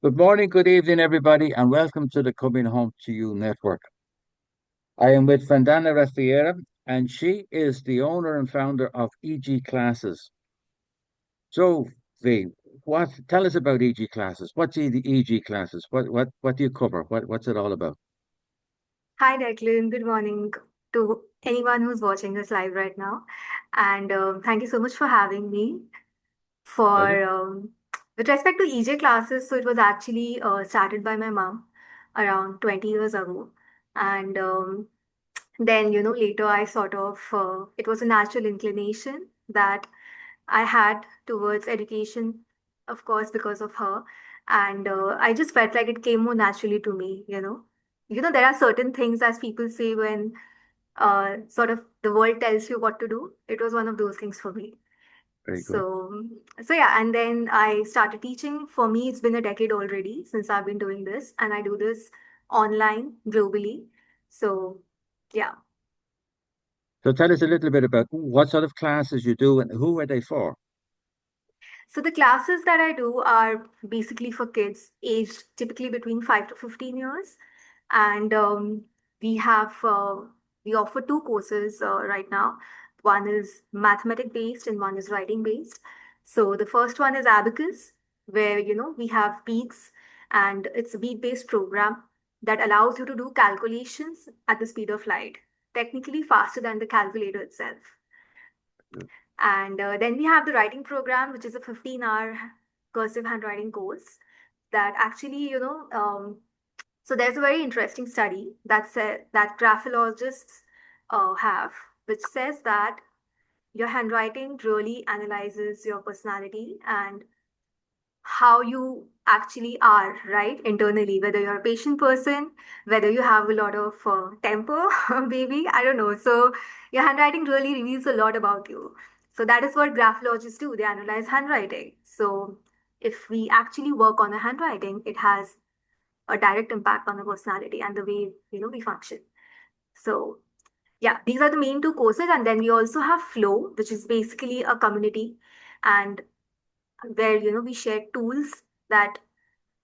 Good morning, good evening, everybody, and welcome to the Coming Home to You network. I am with Vandana Rafiera, and she is the owner and founder of EG Classes. So, V, tell us about EG Classes. What's the EG Classes? What do you cover? What's it all about? Hi, Declan. Good morning to anyone who's watching us live right now. And thank you so much for having me. Pleasure. For with respect to EJ classes, so it was actually started by my mom around 20 years ago. And then, later I sort of, it was a natural inclination that I had towards education, of course, because of her. And I just felt like it came more naturally to me, there are certain things, as people say, when sort of the world tells you what to do. It was one of those things for me. Very good. So yeah, and then I started teaching. For me, it's been a decade already since I've been doing this, and I do this online globally. So yeah. So tell us a little bit about what sort of classes you do and who are they for? So the classes that I do are basically for kids aged typically between 5 to 15 years. And we have we offer two courses right now. One is mathematic based and one is writing based. So the first one is abacus, where we have beats, and it's a beat based program that allows you to do calculations at the speed of light, technically faster than the calculator itself. And then we have the writing program, which is a 15-hour cursive handwriting course that actually, so there's a very interesting study that said that graphologists have, which says that your handwriting really analyzes your personality and how you actually are, right? Internally, whether you're a patient person, whether you have a lot of temper, maybe, I don't know. So your handwriting really reveals a lot about you. So that is what graphologists do. They analyze handwriting. So if we actually work on a handwriting, it has a direct impact on the personality and the way, we function. So yeah, these are the main two courses. And then we also have Flow, which is basically a community, and where we share tools that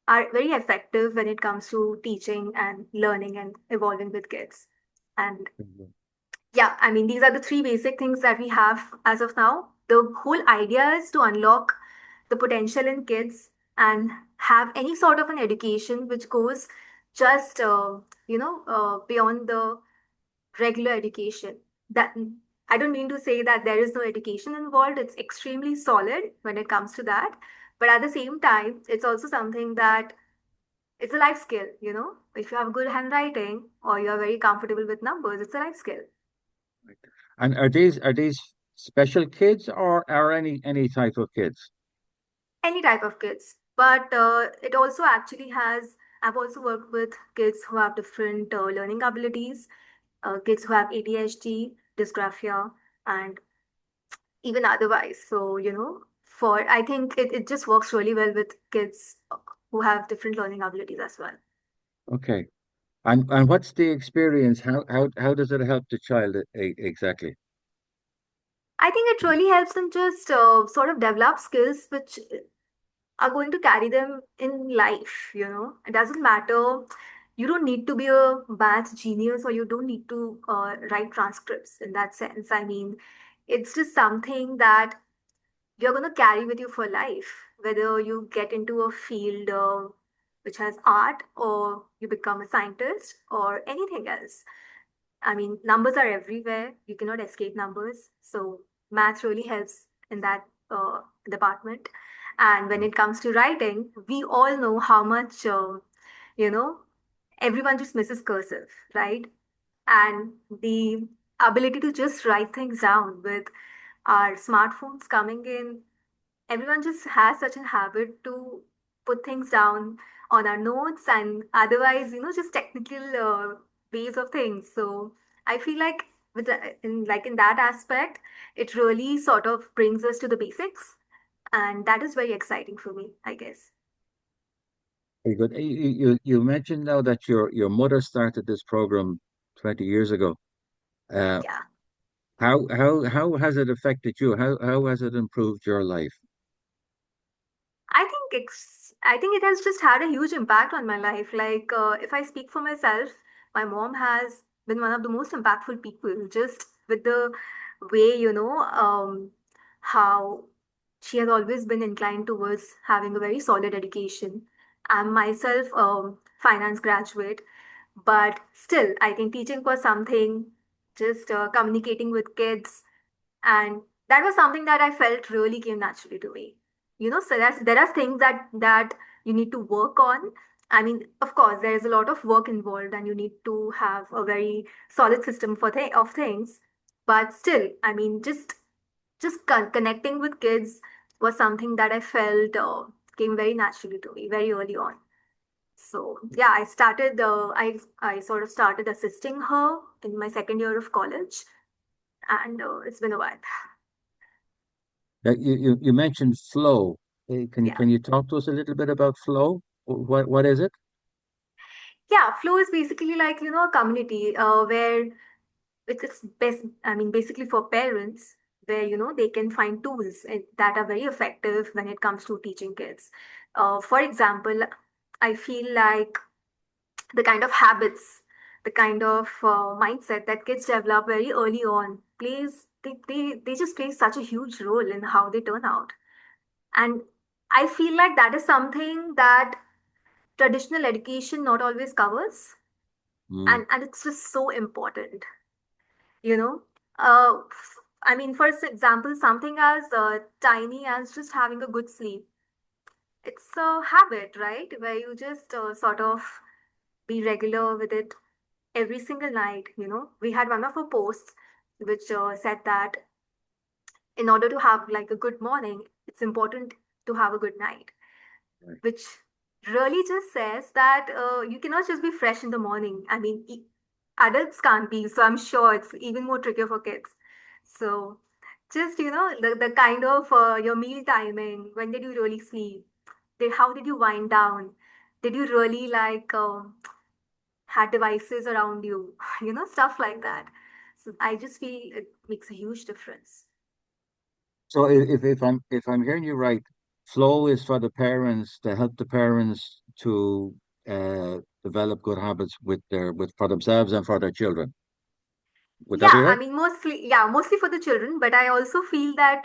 are very effective when it comes to teaching and learning and evolving with kids. And Mhm. yeah, I mean, these are the three basic things that we have as of now. The whole idea is to unlock the potential in kids and have any sort of an education which goes just, beyond the regular education. That I don't mean to say that there is no education involved. It's extremely solid when it comes to that. But at the same time, it's also something that it's a life skill, If you have good handwriting or you're very comfortable with numbers, it's a life skill. And are these special kids or are any type of kids? Any type of kids. But it also actually has, I've also worked with kids who have different learning abilities, kids who have ADHD, dysgraphia, and even otherwise. So, I think it just works really well with kids who have different learning abilities as well. Okay. And what's the experience? How does it help the child exactly? I think it really helps them just sort of develop skills which are going to carry them in life. It doesn't matter. You don't need to be a math genius, or you don't need to write transcripts in that sense. I mean, it's just something that you're going to carry with you for life, whether you get into a field which has art, or you become a scientist, or anything else. I mean, numbers are everywhere. You cannot escape numbers. So math really helps in that department. And when it comes to writing, we all know how much, you know, everyone just misses cursive, right? And the ability to just write things down with our smartphones coming in, everyone just has such a habit to put things down on our notes and otherwise, just technical ways of things. So I feel like in that aspect, it really sort of brings us to the basics, and that is very exciting for me, I guess. Very good. You mentioned now that your mother started this program 20 years ago. Uh, Yeah. how has it affected you? How has it improved your life? I think I think it has just had a huge impact on my life. Like, if I speak for myself, my mom has been one of the most impactful people, just with the way, how she has always been inclined towards having a very solid education. I'm myself finance graduate, but still, I think teaching was something, just communicating with kids, and that was something that I felt really came naturally to me. So there are things that you need to work on. I mean, of course, there is a lot of work involved, and you need to have a very solid system of things. But still, I mean, just connecting with kids was something that I felt came very naturally to me very early on. So yeah, I sort of started assisting her in my second year of college, and it's been a while. You mentioned flow. Yeah. Can you talk to us a little bit about flow? What is it? Yeah, flow is basically like, a community where it's best, I mean, basically for parents, where, they can find tools that are very effective when it comes to teaching kids. For example, I feel like the kind of habits, the kind of mindset that kids develop very early on they just play such a huge role in how they turn out. And I feel like that is something that traditional education not always covers, Mm, and it's just so important, you know uh, I mean, for example, something as tiny as just having a good sleep. It's a habit, right, where you just sort of be regular with it every single night. We had one of our posts which said that in order to have like a good morning, it's important to have a good night, right. which really just says that you cannot just be fresh in the morning. I mean, adults can't be, so I'm sure it's even more trickier for kids. So, just the kind of your meal timing. When did you really sleep? How did you wind down? Did you really like had devices around you? Stuff like that. So I just feel it makes a huge difference. So if I'm hearing you right, flow is for the parents to help the parents to develop good habits with for themselves and for their children. Would that be Yeah, I right? mean, mostly for the children, but I also feel that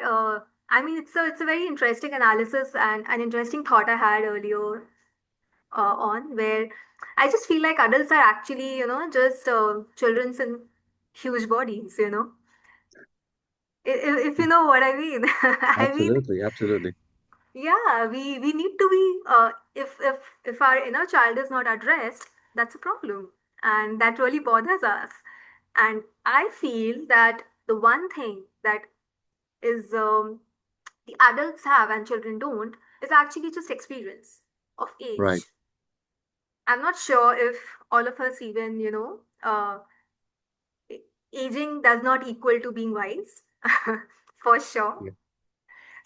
I mean, it's a very interesting analysis and an interesting thought I had earlier on, where I just feel like adults are actually, just children's in huge bodies, if you know what I mean. I mean, Absolutely, absolutely. yeah, we need to be if our inner child is not addressed, that's a problem, and that really bothers us. And I feel that the one thing that is the adults have and children don't is actually just experience of Right. age. I'm not sure if all of us even, aging does not equal to being wise, for sure. Yeah.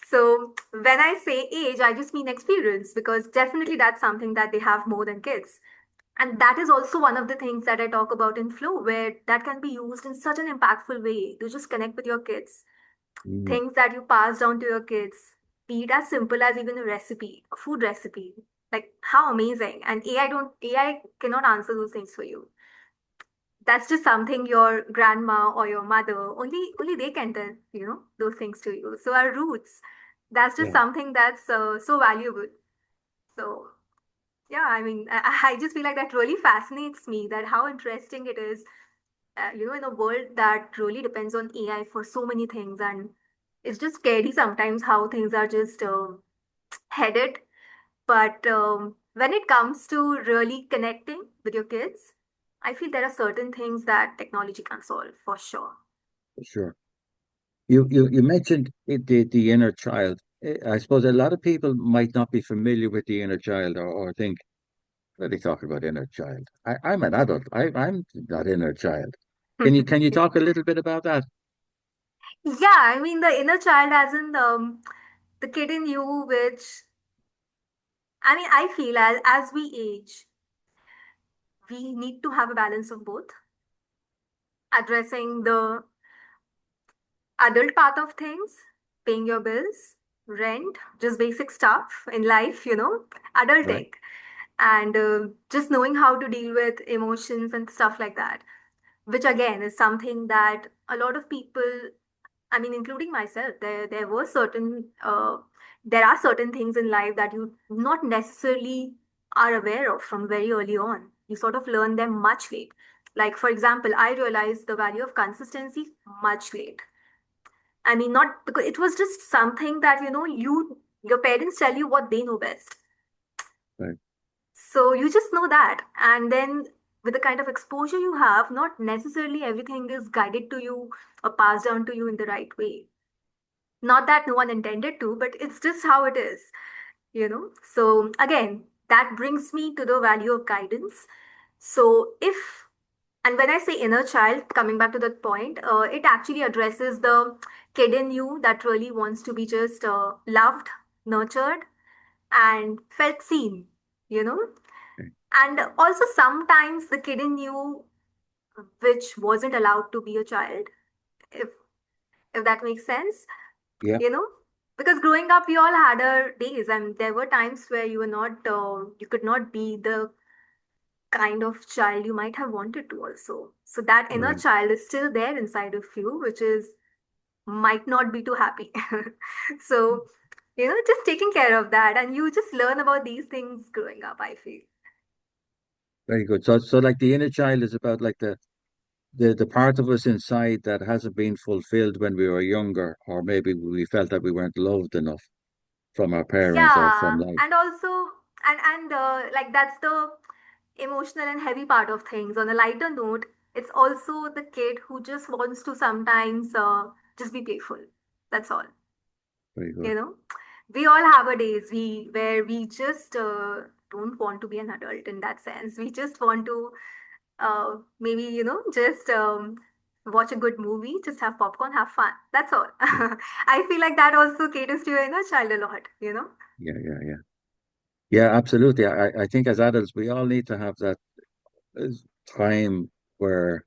So when I say age, I just mean experience, because definitely that's something that they have more than kids. And that is also one of the things that I talk about in Flow, where that can be used in such an impactful way to just connect with your kids. Mm, Things that you pass down to your kids, be it as simple as even a recipe, a food recipe. Like, how amazing. And AI cannot answer those things for you. That's just something your grandma or your mother, only they can tell, those things to you. So our roots, that's just yeah, something that's so valuable. So yeah, I mean, I just feel like that really fascinates me, that how interesting it is, in a world that really depends on AI for so many things. And it's just scary sometimes how things are just headed. But when it comes to really connecting with your kids, I feel there are certain things that technology can solve for sure. for sure. You mentioned the inner child. I suppose a lot of people might not be familiar with the inner child or think, what are they talking about inner child? I'm an adult. I'm that inner child. Can you talk a little bit about that? Yeah, I mean, the inner child, as in the kid in you, which I mean, I feel as we age, we need to have a balance of both, addressing the adult part of things, paying your bills, rent, just basic stuff in life, Right. adulting, and just knowing how to deal with emotions and stuff like that, which again is something that a lot of people, I mean, including myself, there are certain things in life that you not necessarily are aware of from very early on. You sort of learn them much late. Like, for example, I realized the value of consistency much late. I mean, not because it was just something that, your parents tell you what they know best. Right. So you just know that. And then with the kind of exposure you have, not necessarily everything is guided to you or passed down to you in the right way. Not that no one intended to, but it's just how it is. So again, that brings me to the value of guidance. So and when I say inner child, coming back to that point, it actually addresses the kid in you that really wants to be just loved, nurtured, and felt seen, you know? Okay. And also sometimes the kid in you which wasn't allowed to be a child, if if that makes sense, Yeah. you know? Because growing up, we all had our days, and there were times where you could not be the kind of child you might have wanted to also. So that inner Right. child is still there inside of you, which is might not be too happy. So, just taking care of that, and you just learn about these things growing up, I feel. Very good. So like the inner child is about like the part of us inside that hasn't been fulfilled when we were younger, or maybe we felt that we weren't loved enough from our parents or from Yeah, life. and also, and like that's the emotional and heavy part of things. On a lighter note, it's also the kid who just wants to sometimes just be playful. That's all. Very You good. know, we all have a days where we just don't want to be an adult in that sense. We just want to maybe just watch a good movie, just have popcorn, have fun. That's all. Yeah. I feel like that also caters to your inner child a lot. Yeah. Yeah. Yeah. Yeah. Absolutely. I think as adults, we all need to have that uh, time where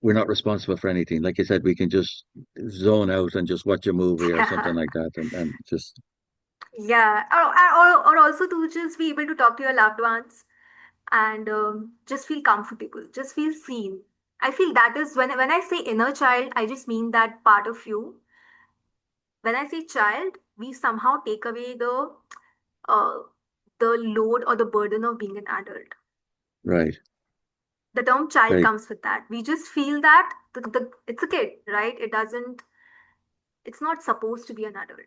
we're not responsible for anything. Like you said, we can just zone out and just watch a movie or something like that, and just Yeah, or also to just be able to talk to your loved ones and just feel comfortable, just feel seen. I feel that is when I say inner child, I just mean that part of you. When I say child, we somehow take away uh, the load or the burden of being an adult. right. The term child Right. comes with that. We just feel that it's a kid, right? It's not supposed to be an adult.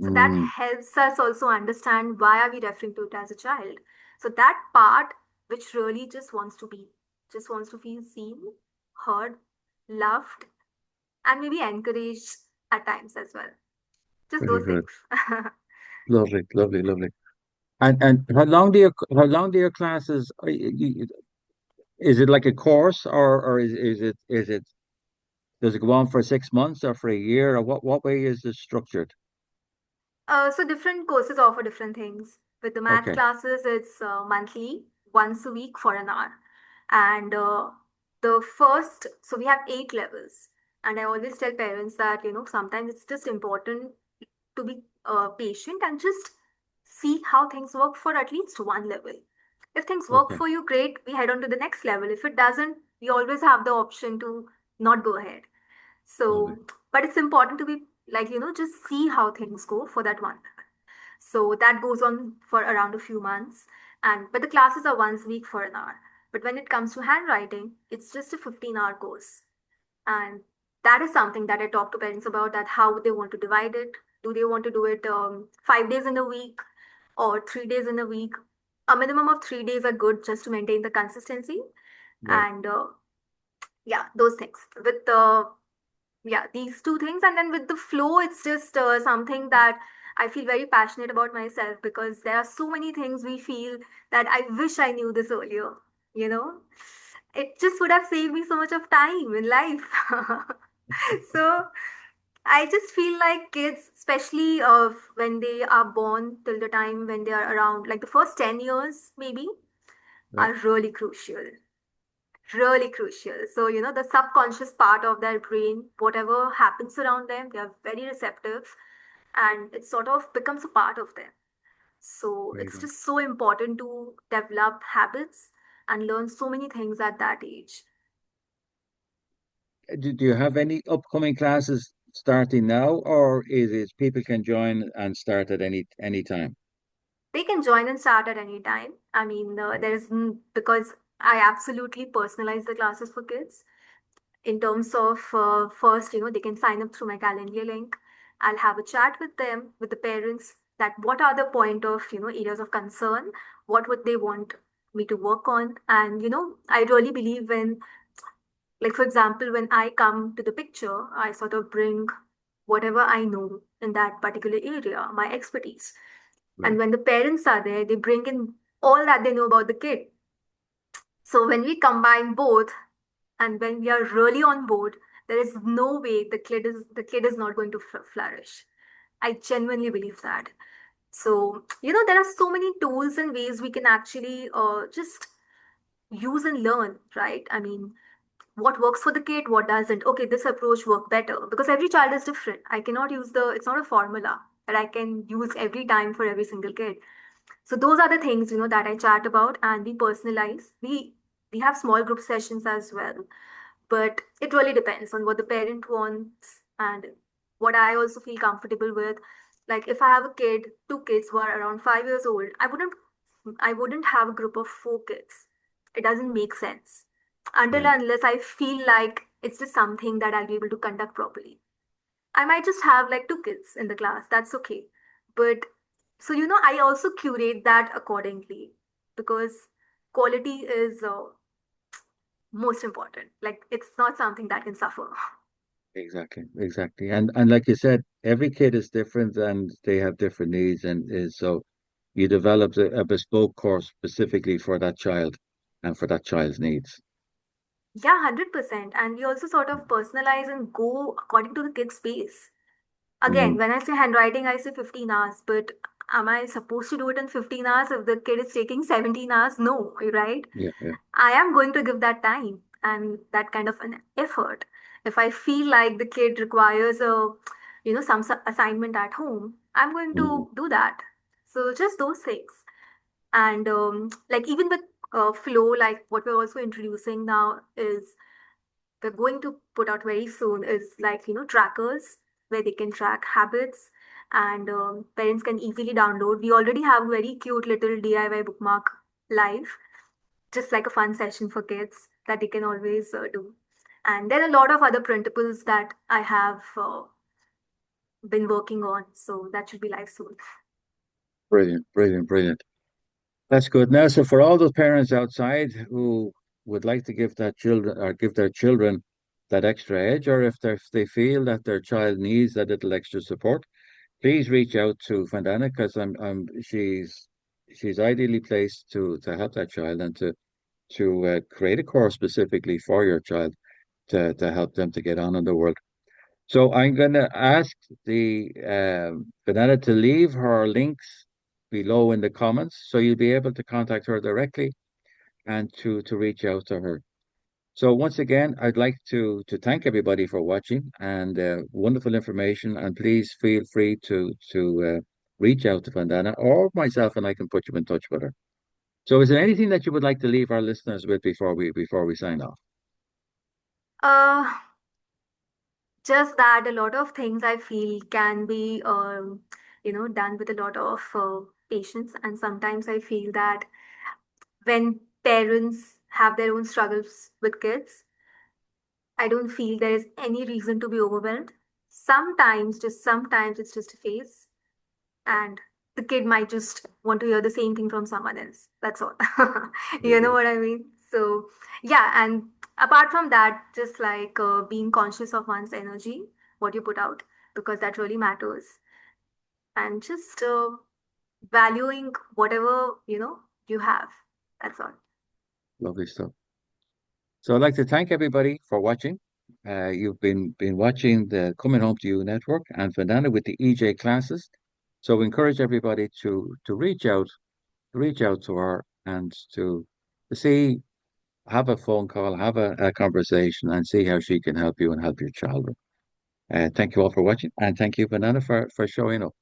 So that Mm, helps us also understand why are we referring to it as a child. So that part which really just wants to feel seen, heard, loved, and maybe encouraged at times as well. Just very those good. things. Lovely. Lovely. Lovely. And how long do your classes? Is it like a course, or is it does it go on for 6 months or for a year, or what way is this structured? So different courses offer different things. With the math Okay. classes, it's monthly, once a week for an hour. And so we have 8 levels. And I always tell parents that, sometimes it's just important to be patient and just see how things work for at least one level. If things work Okay. for you, great, we head on to the next level. If it doesn't, we always have the option to not go ahead. Lovely. So, but it's important to be like, just see how things go for that one. So that goes on for around a few months. But the classes are once a week for an hour. But when it comes to handwriting, it's just a 15-hour course. And that is something that I talk to parents about, that how they want to divide it. Do they want to do it 5 days in a week or 3 days in a week? A minimum of 3 days are good just to maintain the consistency. Right. And yeah, those things. Yeah, these two things. And then with the flow, it's just something that I feel very passionate about myself, because there are so many things we feel that I wish I knew this earlier. you know it just would have saved me so much of time in life. So I just feel like kids, especially when they are born till the time when they are around, like the first 10 years maybe, Right. are really crucial, really crucial. So, the subconscious part of their brain, whatever happens around them, they are very receptive. and it sort of becomes a part of them. So Very it's good. just so important to develop habits and learn so many things at that age. Do you have any upcoming classes starting now, or is it people can join and start at any time? They can join and start at any time. I mean, because I absolutely personalize the classes for kids in terms of first, they can sign up through my Calendly link. I'll have a chat with them, with the parents, that what are the point of, areas of concern, what would they want me to work on. And, I really believe when, like, for example, when I come to the picture, I sort of bring whatever I know in that particular area, my expertise. And Right. when the parents are there, they bring in all that they know about the kid. So when we combine both, and when we are really on board, there is no way the kid is not going to flourish. I genuinely believe that. So there are so many tools and ways we can actually just use and learn, right? I mean, what works for the kid, what doesn't. Okay, this approach worked better because every child is different. I cannot use it's not a formula that I can use every time for every single kid. So those are the things that I chat about, and we personalize. We have small group sessions as well, but it really depends on what the parent wants and what I also feel comfortable with. Like if I have a kid, two kids who are around 5 years old, I wouldn't have a group of four kids. It doesn't make sense until Right. and unless I feel like it's just something that I'll be able to conduct properly. I might just have like two kids in the class. That's okay. But so I also curate that accordingly because quality is most important. Like it's not something that can suffer. Exactly. Exactly. And like you said, every kid is different and they have different needs, and is so you developed a bespoke course specifically for that child and for that child's needs. Yeah, 100%. And we also sort of personalize and go according to the kid's pace. Again, Hmm. when I say handwriting, I say 15 hours, but am I supposed to do it in 15 hours if the kid is taking 17 hours? No, right? Yeah, yeah. I am going to give that time and that kind of an effort. If I feel like the kid requires some assignment at home, I'm going Hmm. to do that. So just those things. And like even with flow, like what we're also introducing now is we're going to put out very soon is like trackers where they can track habits and parents can easily download. We already have very cute little DIY bookmark live, just like a fun session for kids that they can always do. And there are a lot of other printables that I have been working on, so that should be live soon. Brilliant, brilliant, brilliant. That's good. Now, so for all those parents outside who would like to give that children or give their children that extra edge, or if they feel that their child needs that little extra support, please reach out to Vandana because she's ideally placed to help that child and to create a course specifically for your child to help them to get on in the world. So I'm going to ask the Banana to leave her links below in the comments, so you'll be able to contact her directly and to reach out to her. So once again, I'd like to thank everybody for watching and wonderful information. And please feel free to reach out to Vandana or myself, and I can put you in touch with her. So, is there anything that you would like to leave our listeners with before we sign off? Uh, just that a lot of things I feel can be, done with a lot of patience. And sometimes I feel that when parents have their own struggles with kids, I don't feel there is any reason to be overwhelmed. Sometimes, just sometimes, it's just a phase, and the kid might just want to hear the same thing from someone else. That's all. Very You know good. what I mean? So, yeah, and apart from that, just like being conscious of one's energy, what you put out, because that really matters, and just valuing whatever you have. That's all. Lovely stuff. So I'd like to thank everybody for watching. You've been watching the Coming Home to You network and Vandana with the EJ classes. So we encourage everybody to reach out to her and to see, have a phone call, have a conversation, and see how she can help you and help your child. Thank you all for watching, and thank you, Banana, for showing up.